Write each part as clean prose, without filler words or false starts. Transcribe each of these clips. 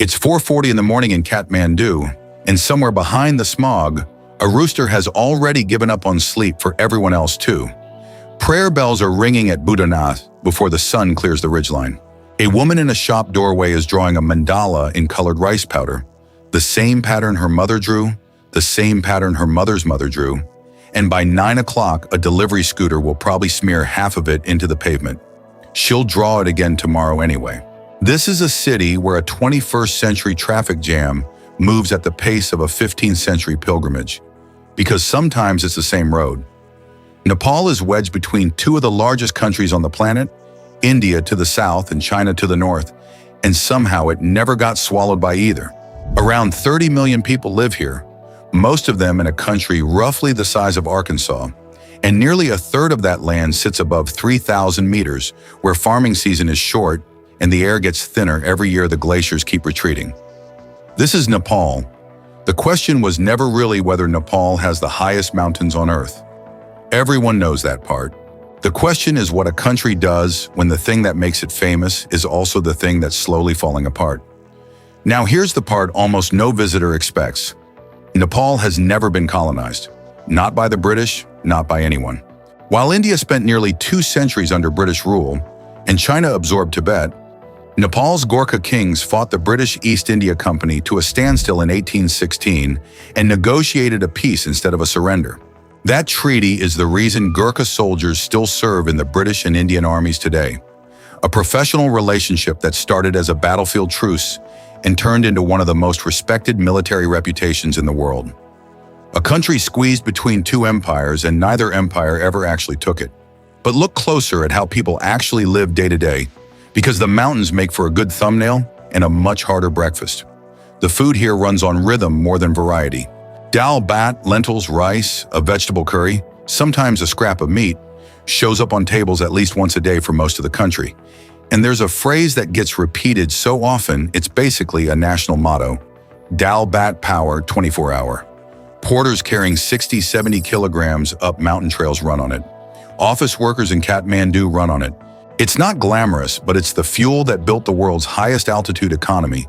It's 4:40 in the morning in Kathmandu, and somewhere behind the smog, a rooster has already given up on sleep for everyone else too. Prayer bells are ringing at Buddhanath before the sun clears the ridgeline. A woman in a shop doorway is drawing a mandala in colored rice powder, the same pattern her mother drew, the same pattern her mother's mother drew, and by 9 o'clock, a delivery scooter will probably smear half of it into the pavement. She'll draw it again tomorrow anyway. This is a city where a 21st century traffic jam moves at the pace of a 15th century pilgrimage, because sometimes it's the same road. Nepal is wedged between two of the largest countries on the planet, India to the south and China to the north, and somehow it never got swallowed by either. Around 30 million people live here, most of them in a country roughly the size of Arkansas, and nearly a third of that land sits above 3,000 meters, where farming season is short and the air gets thinner every year the glaciers keep retreating. This is Nepal. The question was never really whether Nepal has the highest mountains on Earth. Everyone knows that part. The question is what a country does when the thing that makes it famous is also the thing that's slowly falling apart. Now here's the part almost no visitor expects. Nepal has never been colonized. Not by the British, not by anyone. While India spent nearly 2 centuries under British rule, and China absorbed Tibet, Nepal's Gorkha kings fought the British East India Company to a standstill in 1816 and negotiated a peace instead of a surrender. That treaty is the reason Gurkha soldiers still serve in the British and Indian armies today. A professional relationship that started as a battlefield truce and turned into one of the most respected military reputations in the world. A country squeezed between 2 empires, and neither empire ever actually took it. But look closer at how people actually live day to day, because the mountains make for a good thumbnail and a much harder breakfast. The food here runs on rhythm more than variety. Dal, bhat, lentils, rice, a vegetable curry, sometimes a scrap of meat, shows up on tables at least once a day for most of the country. And there's a phrase that gets repeated so often, it's basically a national motto. Dal, bhat, power, 24-hour. Porters carrying 60, 70 kilograms up mountain trails run on it. Office workers in Kathmandu run on it. It's not glamorous, but it's the fuel that built the world's highest altitude economy.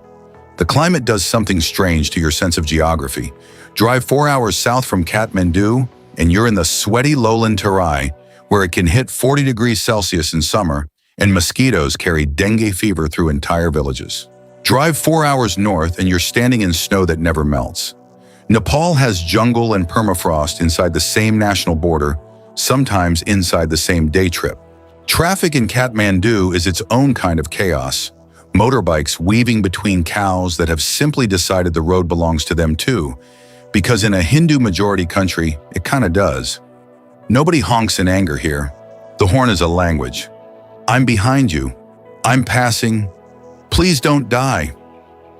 The climate does something strange to your sense of geography. Drive 4 hours south from Kathmandu, and you're in the sweaty lowland Terai, where it can hit 40 degrees Celsius in summer, and mosquitoes carry dengue fever through entire villages. Drive 4 hours north, and you're standing in snow that never melts. Nepal has jungle and permafrost inside the same national border, sometimes inside the same day trip. Traffic in Kathmandu is its own kind of chaos. Motorbikes weaving between cows that have simply decided the road belongs to them too, because in a Hindu-majority country, it kinda does. Nobody honks in anger here. The horn is a language. I'm behind you. I'm passing. Please don't die.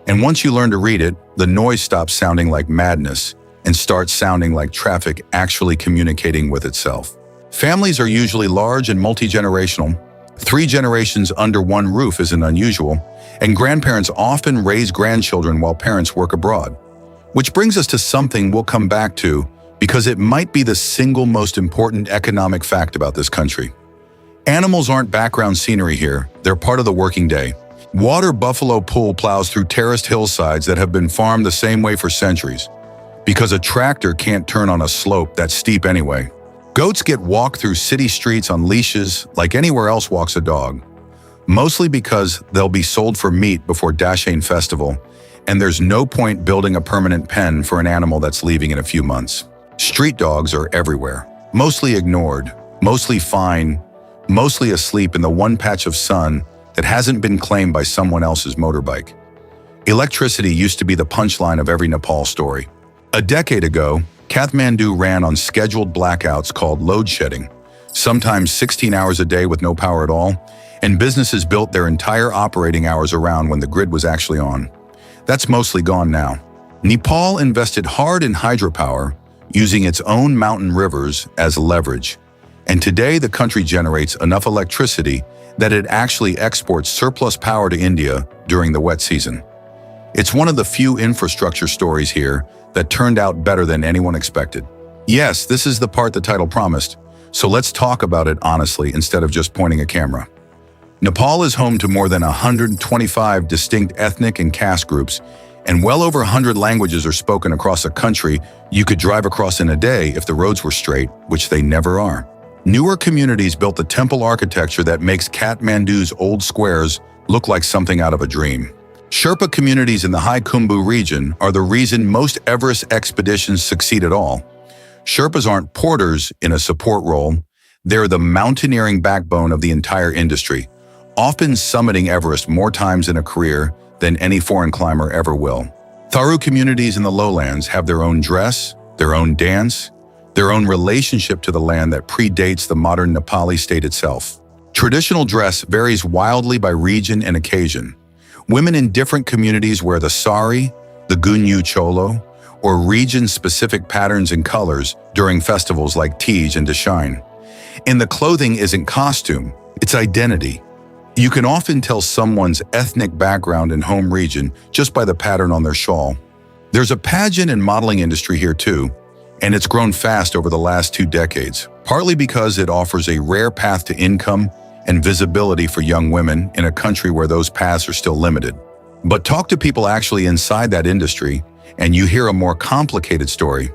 And once you learn to read it, the noise stops sounding like madness and starts sounding like traffic actually communicating with itself. Families are usually large and multi-generational. 3 generations under one roof isn't unusual, and grandparents often raise grandchildren while parents work abroad. Which brings us to something we'll come back to because it might be the single most important economic fact about this country. Animals aren't background scenery here, they're part of the working day. Water buffalo pull plows through terraced hillsides that have been farmed the same way for centuries, because a tractor can't turn on a slope that's steep anyway. Goats get walked through city streets on leashes like anywhere else walks a dog, mostly because they'll be sold for meat before Dashain Festival, and there's no point building a permanent pen for an animal that's leaving in a few months. Street dogs are everywhere, mostly ignored, mostly fine, mostly asleep in the one patch of sun that hasn't been claimed by someone else's motorbike. Electricity used to be the punchline of every Nepal story. A decade ago, Kathmandu ran on scheduled blackouts called load shedding, sometimes 16 hours a day with no power at all, and businesses built their entire operating hours around when the grid was actually on. That's mostly gone now. Nepal invested hard in hydropower, using its own mountain rivers as leverage, and today the country generates enough electricity that it actually exports surplus power to India during the wet season. It's one of the few infrastructure stories here that turned out better than anyone expected. Yes, this is the part the title promised, so let's talk about it honestly instead of just pointing a camera. Nepal is home to more than 125 distinct ethnic and caste groups, and well over 100 languages are spoken across a country you could drive across in a day if the roads were straight, which they never are. Newer communities built the temple architecture that makes Kathmandu's old squares look like something out of a dream. Sherpa communities in the High Khumbu region are the reason most Everest expeditions succeed at all. Sherpas aren't porters in a support role, they're the mountaineering backbone of the entire industry, often summiting Everest more times in a career than any foreign climber ever will. Tharu communities in the lowlands have their own dress, their own dance, their own relationship to the land that predates the modern Nepali state itself. Traditional dress varies wildly by region and occasion. Women in different communities wear the sari, the gunyu cholo, or region-specific patterns and colors during festivals like Tej and Dashain. And the clothing isn't costume, it's identity. You can often tell someone's ethnic background and home region just by the pattern on their shawl. There's a pageant and modeling industry here too, and it's grown fast over the last 2 decades, partly because it offers a rare path to income and visibility for young women in a country where those paths are still limited. But talk to people actually inside that industry, and you hear a more complicated story.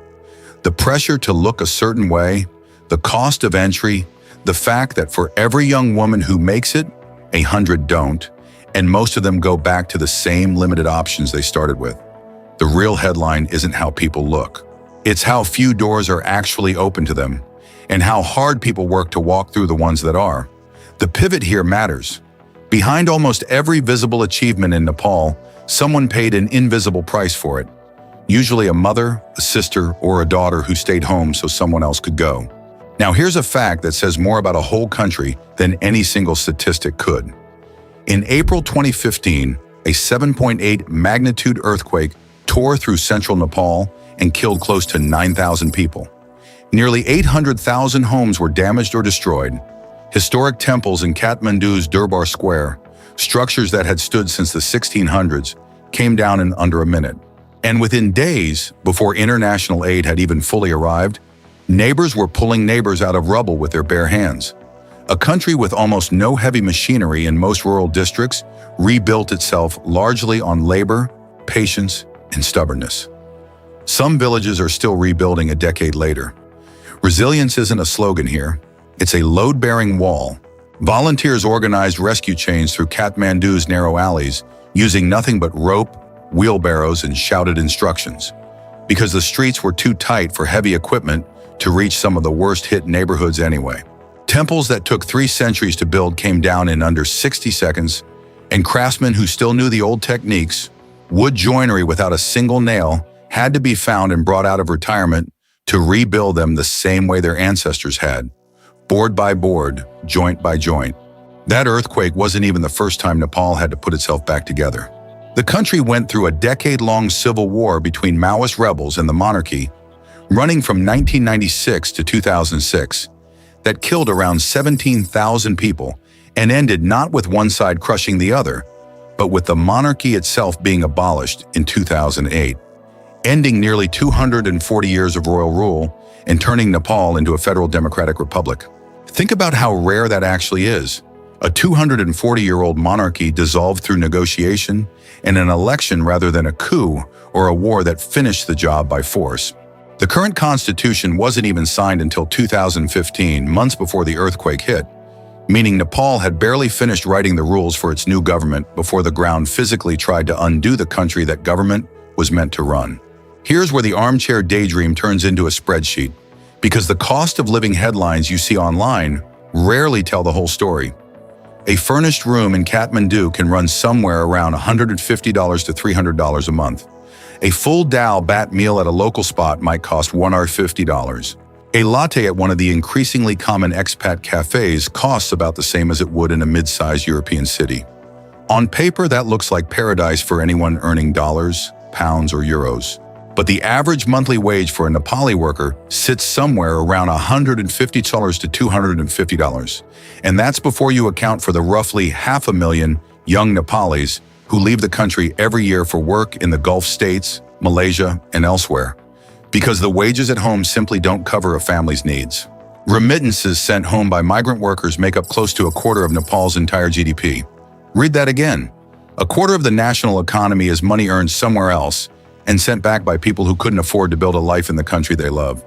The pressure to look a certain way, the cost of entry, the fact that for every young woman who makes it, 100 don't, and most of them go back to the same limited options they started with. The real headline isn't how people look. It's how few doors are actually open to them, and how hard people work to walk through the ones that are. The pivot here matters. Behind almost every visible achievement in Nepal, someone paid an invisible price for it. Usually a mother, a sister, or a daughter who stayed home so someone else could go. Now here's a fact that says more about a whole country than any single statistic could. In April 2015, a 7.8 magnitude earthquake tore through central Nepal and killed close to 9,000 people. Nearly 800,000 homes were damaged or destroyed. Historic temples in Kathmandu's Durbar Square, structures that had stood since the 1600s, came down in under a minute. And within days, before international aid had even fully arrived, neighbors were pulling neighbors out of rubble with their bare hands. A country with almost no heavy machinery in most rural districts rebuilt itself largely on labor, patience, and stubbornness. Some villages are still rebuilding a decade later. Resilience isn't a slogan here. It's a load-bearing wall. Volunteers organized rescue chains through Kathmandu's narrow alleys, using nothing but rope, wheelbarrows, and shouted instructions. Because the streets were too tight for heavy equipment to reach some of the worst-hit neighborhoods anyway. Temples that took 3 centuries to build came down in under 60 seconds, and craftsmen who still knew the old techniques, wood joinery without a single nail, had to be found and brought out of retirement to rebuild them the same way their ancestors had. Board by board, joint by joint. That earthquake wasn't even the first time Nepal had to put itself back together. The country went through a decade-long civil war between Maoist rebels and the monarchy, running from 1996 to 2006, that killed around 17,000 people and ended not with one side crushing the other, but with the monarchy itself being abolished in 2008, ending nearly 240 years of royal rule and turning Nepal into a federal democratic republic. Think about how rare that actually is. A 240-year-old monarchy dissolved through negotiation and an election rather than a coup or a war that finished the job by force. The current constitution wasn't even signed until 2015, months before the earthquake hit, meaning Nepal had barely finished writing the rules for its new government before the ground physically tried to undo the country that government was meant to run. Here's where the armchair daydream turns into a spreadsheet, because the cost of living headlines you see online rarely tell the whole story. A furnished room in Kathmandu can run somewhere around $150 to $300 a month. A full dal bhat meal at a local spot might cost $150. A latte at one of the increasingly common expat cafes costs about the same as it would in a mid-sized European city. On paper, that looks like paradise for anyone earning dollars, pounds, or euros. But the average monthly wage for a Nepali worker sits somewhere around $150 to $250. And that's before you account for the roughly 500,000 young Nepalis who leave the country every year for work in the Gulf states, Malaysia, and elsewhere, because the wages at home simply don't cover a family's needs. Remittances sent home by migrant workers make up close to a quarter of Nepal's entire GDP. Read that again. A quarter of the national economy is money earned somewhere else and sent back by people who couldn't afford to build a life in the country they love.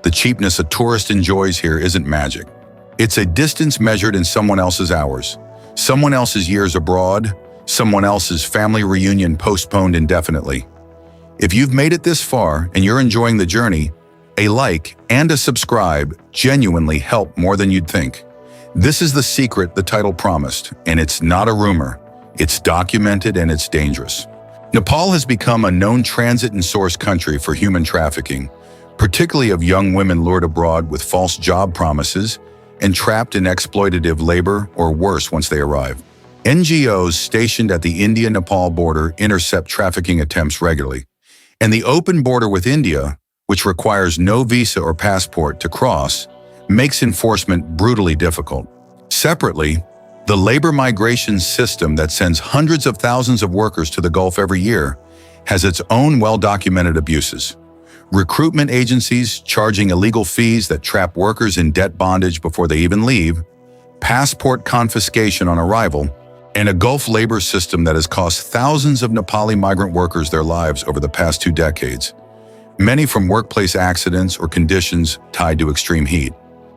The cheapness a tourist enjoys here isn't magic. It's a distance measured in someone else's hours, someone else's years abroad, someone else's family reunion postponed indefinitely. If you've made it this far and you're enjoying the journey, a like and a subscribe genuinely help more than you'd think. This is the secret the title promised, and it's not a rumor. It's documented and it's dangerous. Nepal has become a known transit and source country for human trafficking, particularly of young women lured abroad with false job promises and trapped in exploitative labor or worse once they arrive. NGOs stationed at the India-Nepal border intercept trafficking attempts regularly, and the open border with India, which requires no visa or passport to cross, makes enforcement brutally difficult. Separately, the labor migration system that sends hundreds of thousands of workers to the Gulf every year has its own well-documented abuses. Recruitment agencies charging illegal fees that trap workers in debt bondage before they even leave, passport confiscation on arrival, and a Gulf labor system that has cost thousands of Nepali migrant workers their lives over the past 2 decades, many from workplace accidents or conditions tied to extreme heat.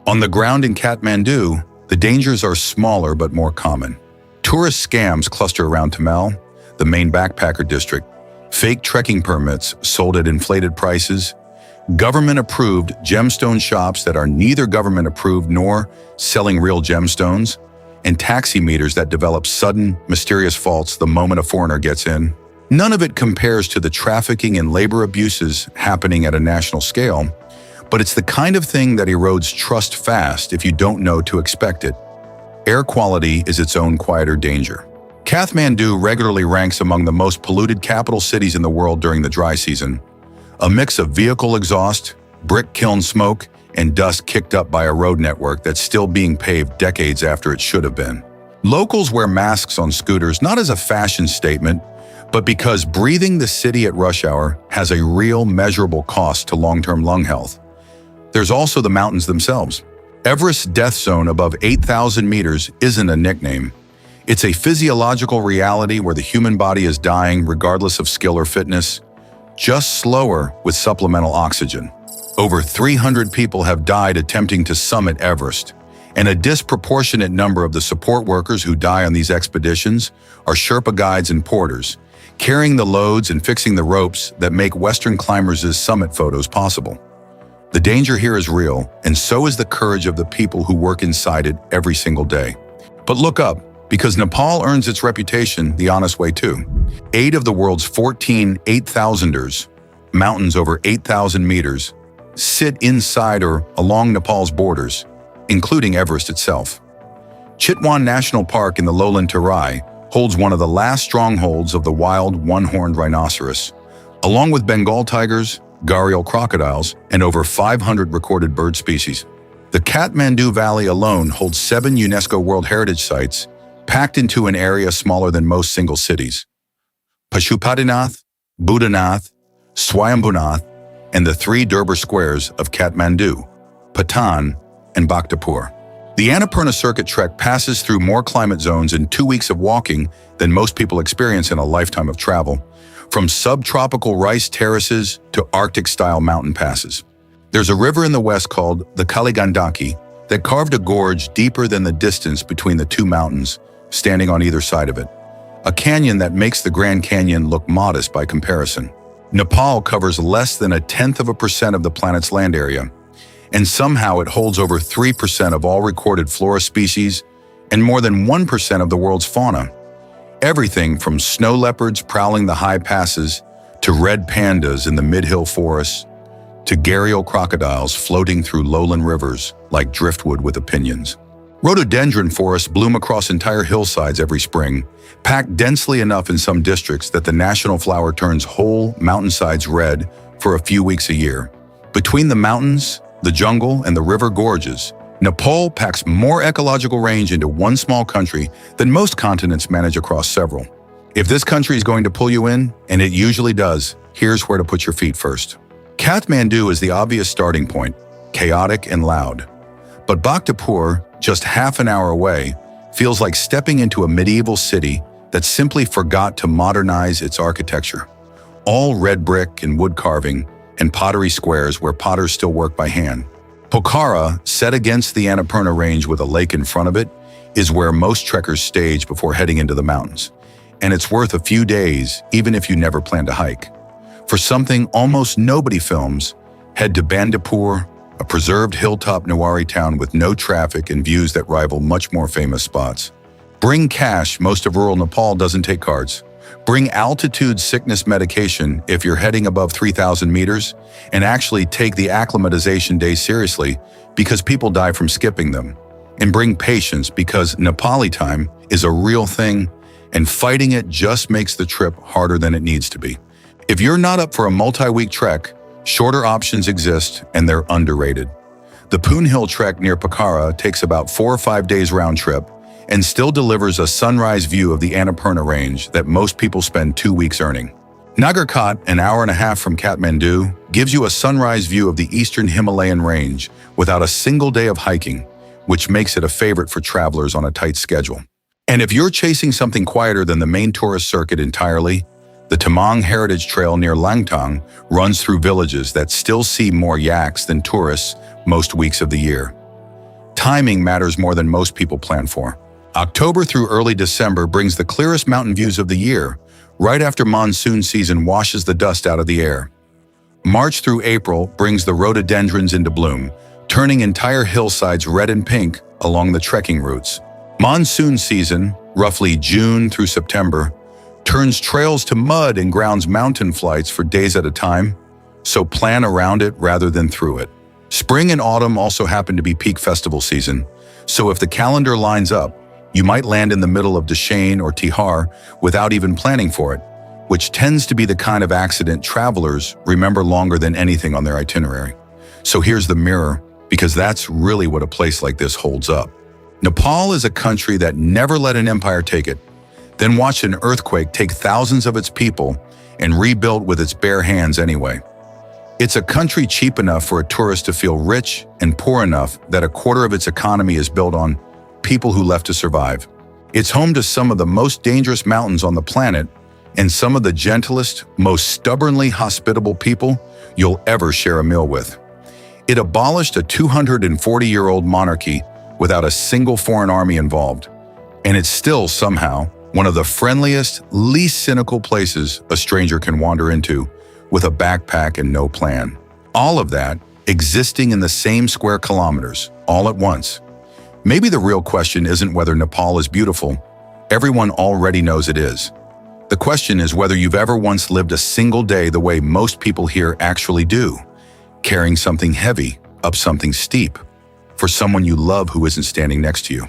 On the ground in Kathmandu, the dangers are smaller but more common. Tourist scams cluster around Tamil, the main backpacker district, fake trekking permits sold at inflated prices, government-approved gemstone shops that are neither government-approved nor selling real gemstones, and taxi meters that develop sudden, mysterious faults the moment a foreigner gets in. None of it compares to the trafficking and labor abuses happening at a national scale, but it's the kind of thing that erodes trust fast if you don't know to expect it. Air quality is its own quieter danger. Kathmandu regularly ranks among the most polluted capital cities in the world during the dry season. A mix of vehicle exhaust, brick kiln smoke, and dust kicked up by a road network that's still being paved decades after it should have been. Locals wear masks on scooters not as a fashion statement, but because breathing the city at rush hour has a real measurable cost to long-term lung health. There's also the mountains themselves. Everest's death zone above 8,000 meters isn't a nickname. It's a physiological reality where the human body is dying regardless of skill or fitness, just slower with supplemental oxygen. Over 300 people have died attempting to summit Everest, and a disproportionate number of the support workers who die on these expeditions are Sherpa guides and porters, carrying the loads and fixing the ropes that make Western climbers' summit photos possible. The danger here is real, and so is the courage of the people who work inside it every single day. But look up, because Nepal earns its reputation the honest way too. 8 of the world's 14 8,000ers, mountains over 8,000 meters, sit inside or along Nepal's borders, including Everest itself. Chitwan National Park in the lowland Terai holds one of the last strongholds of the wild one-horned rhinoceros, along with Bengal tigers, gharial crocodiles, and over 500 recorded bird species. The Kathmandu Valley alone holds 7 UNESCO World Heritage Sites, packed into an area smaller than most single cities: Pashupatinath, Buddhanath, Swayambhunath, and the 3 Durbar squares of Kathmandu, Patan, and Bhaktapur. The Annapurna Circuit Trek passes through more climate zones in 2 weeks of walking than most people experience in a lifetime of travel, from subtropical rice terraces to Arctic-style mountain passes. There's a river in the west called the Kaligandaki that carved a gorge deeper than the distance between the 2 mountains, standing on either side of it. A canyon that makes the Grand Canyon look modest by comparison. Nepal covers less than 0.1% of the planet's land area, and somehow it holds over 3% of all recorded flora species and more than 1% of the world's fauna. Everything from snow leopards prowling the high passes to red pandas in the mid-hill forests to gharial crocodiles floating through lowland rivers like driftwood with opinions. Rhododendron forests bloom across entire hillsides every spring, packed densely enough in some districts that the national flower turns whole mountainsides red for a few weeks a year. Between the mountains, the jungle, and the river gorges, Nepal packs more ecological range into one small country than most continents manage across several. If this country is going to pull you in, and it usually does, here's where to put your feet first. Kathmandu is the obvious starting point, chaotic and loud. But Bhaktapur, just half an hour away, feels like stepping into a medieval city that simply forgot to modernize its architecture. All red brick and wood carving, and pottery squares where potters still work by hand. Pokhara, set against the Annapurna Range with a lake in front of it, is where most trekkers stage before heading into the mountains. And it's worth a few days, even if you never plan to hike. For something almost nobody films, head to Bandipur, a preserved hilltop Newari town with no traffic and views that rival much more famous spots. Bring cash, most of rural Nepal doesn't take cards. Bring altitude sickness medication if you're heading above 3,000 meters, and actually take the acclimatization days seriously because people die from skipping them. And bring patience because Nepali time is a real thing, and fighting it just makes the trip harder than it needs to be. If you're not up for a multi-week trek, shorter options exist and they're underrated. The Poon Hill trek near Pokhara takes about 4 or 5 days round trip and still delivers a sunrise view of the Annapurna Range that most people spend 2 weeks earning. Nagarkot, an hour and a half from Kathmandu, gives you a sunrise view of the eastern Himalayan range without a single day of hiking, which makes it a favorite for travelers on a tight schedule. And if you're chasing something quieter than the main tourist circuit entirely, the Tamang Heritage Trail near Langtang runs through villages that still see more yaks than tourists most weeks of the year. Timing matters more than most people plan for. October through early December brings the clearest mountain views of the year, right after monsoon season washes the dust out of the air. March through April brings the rhododendrons into bloom, turning entire hillsides red and pink along the trekking routes. Monsoon season, roughly June through September, turns trails to mud and grounds mountain flights for days at a time, so plan around it rather than through it. Spring and autumn also happen to be peak festival season, so if the calendar lines up, you might land in the middle of Dashane or Tihar without even planning for it, which tends to be the kind of accident travelers remember longer than anything on their itinerary. So here's the mirror, because that's really what a place like this holds up. Nepal is a country that never let an empire take it, then watched an earthquake take thousands of its people and rebuilt with its bare hands anyway. It's a country cheap enough for a tourist to feel rich and poor enough that a quarter of its economy is built on people who left to survive. It's home to some of the most dangerous mountains on the planet and some of the gentlest, most stubbornly hospitable people you'll ever share a meal with. It abolished a 240-year-old monarchy without a single foreign army involved, and it's still somehow one of the friendliest, least cynical places a stranger can wander into with a backpack and no plan. All of that existing in the same square kilometers, all at once. Maybe the real question isn't whether Nepal is beautiful. Everyone already knows it is. The question is whether you've ever once lived a single day the way most people here actually do, carrying something heavy up something steep for someone you love who isn't standing next to you.